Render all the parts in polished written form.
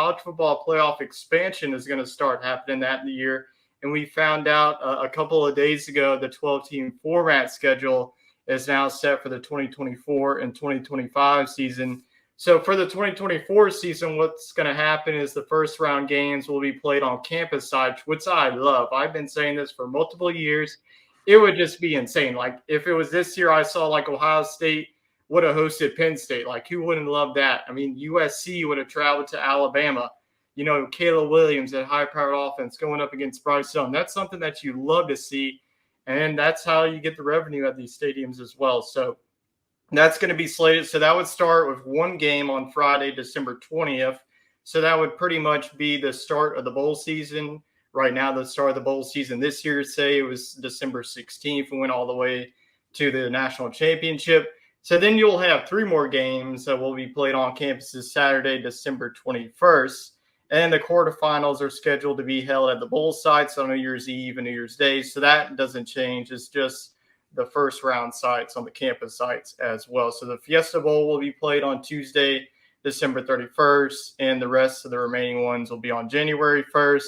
college football playoff expansion is going to start happening that year. And we found out a couple of days ago the 12-team format schedule is now set for the 2024 and 2025 season. So for the 2024 season, what's going to happen is the first round games will be played on campus sites, which I love. I've been saying this for multiple years. It would just be insane. Like if it was this year, I saw like Ohio State would have hosted Penn State. Like who wouldn't love that? I mean, USC would have traveled to Alabama. You know, Caleb Williams at high-powered offense going up against Bryce Young. That's something that you love to see, and that's how you get the revenue at these stadiums as well. So that's going to be slated. So that would start with one game on Friday, December 20th. So that would pretty much be the start of the bowl season. Right now, the start of the bowl season this year, say it was December 16th and went all the way to the national championship. So then you'll have three more games that will be played on campuses Saturday, December 21st. And the quarterfinals are scheduled to be held at the bowl sites on New Year's Eve and New Year's Day. So that doesn't change. It's just the first round sites on the campus sites as well. So the Fiesta Bowl will be played on Tuesday, December 31st, and the rest of the remaining ones will be on January 1st.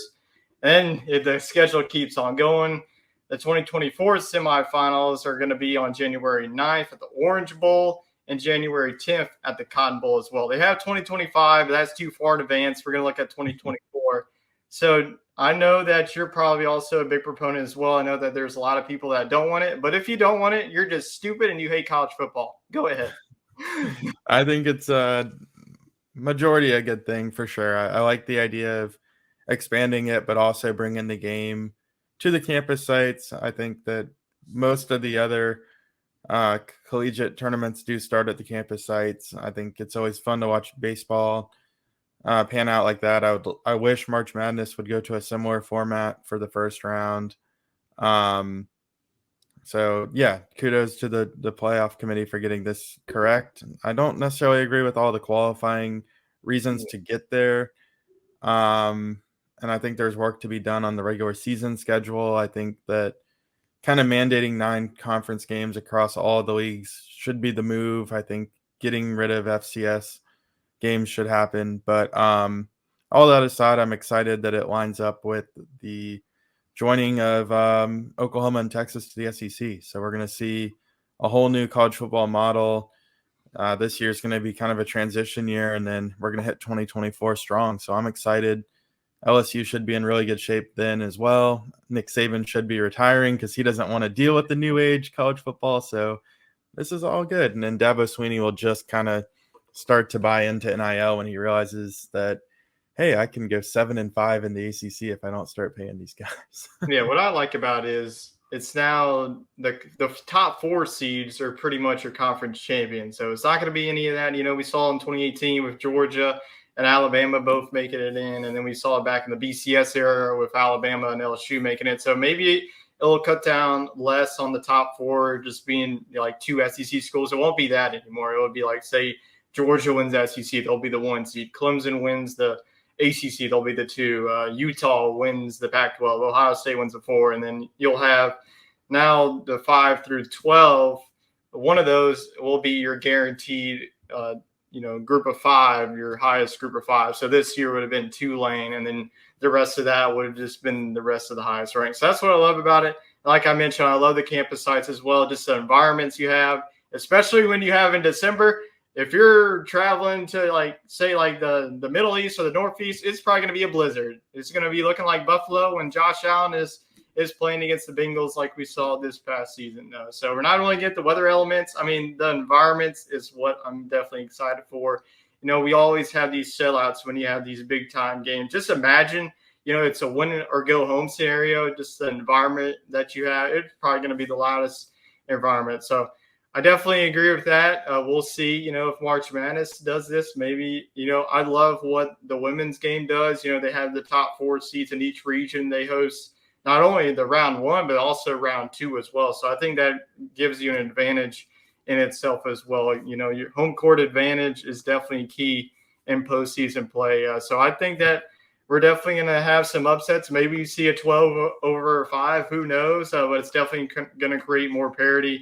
And if the schedule keeps on going, the 2024 semifinals are going to be on January 9th at the Orange Bowl and January 10th at the Cotton Bowl as well. They have 2025, but that's too far in advance. We're going to look at 2024. So I know that you're probably also a big proponent as well. I know that there's a lot of people that don't want it, but if you don't want it, you're just stupid and you hate college football. Go ahead. I think it's a majority a good thing for sure. I like the idea of expanding it, but also bringing the game to the campus sites. I think that most of the other collegiate tournaments do start at the campus sites. I think it's always fun to watch baseball pan out like that. I wish March Madness would go to a similar format for the first round. So yeah, kudos to the playoff committee for getting this correct. I don't necessarily agree with all the qualifying reasons to get there. And I think there's work to be done on the regular season schedule. I think that kind of mandating 9 conference games across all the leagues should be the move. I think getting rid of FCS games should happen. But all that aside, I'm excited that it lines up with the joining of Oklahoma and Texas to the SEC. So we're going to see a whole new college football model. This year is going to be kind of a transition year, and then we're going to hit 2024 strong. So I'm excited. LSU should be in really good shape then as well. Nick Saban should be retiring because he doesn't want to deal with the new age college football. So this is all good. And then Dabo Swinney will just kind of start to buy into NIL when he realizes that, hey, I can go 7-5 in the ACC if I don't start paying these guys. Yeah, what I like about it is it's now the top 4 seeds are pretty much your conference champions. So it's not going to be any of that. You know, we saw in 2018 with Georgia and Alabama both making it in. And then we saw it back in the BCS era with Alabama and LSU making it. So maybe it'll cut down less on the top 4, just being like 2 SEC schools. It won't be that anymore. It would be like, say, Georgia wins the SEC, they'll be the 1 seed. Clemson wins the ACC, they'll be the 2. Utah wins the Pac-12. Ohio State wins the 4. And then you'll have now the 5 through 12. One of those will be your guaranteed group of 5, your highest group of 5. So this year would have been Tulane, and then the rest of that would have just been the rest of the highest ranks. So that's what I love about it. Like I mentioned, I love the campus sites as well, just the environments you have, especially when you have in December. If you're traveling to, like, say, like the Middle East or the Northeast, it's probably going to be a blizzard. It's going to be looking like Buffalo when Josh Allen is playing against the Bengals like we saw this past season. So we're not only get the weather elements. I mean, the environments is what I'm definitely excited for. You know, we always have these sellouts when you have these big-time games. Just imagine, it's a win or go home scenario, just the environment that you have. It's probably going to be the loudest environment. So I definitely agree with that. We'll see, if March Madness does this, maybe, I love what the women's game does. They have the top 4 seeds in each region. They host not only the round 1, but also round 2 as well. So I think that gives you an advantage in itself as well. Your home court advantage is definitely key in postseason play. So I think that we're definitely going to have some upsets. Maybe you see a 12 over 5, who knows? But it's definitely going to create more parity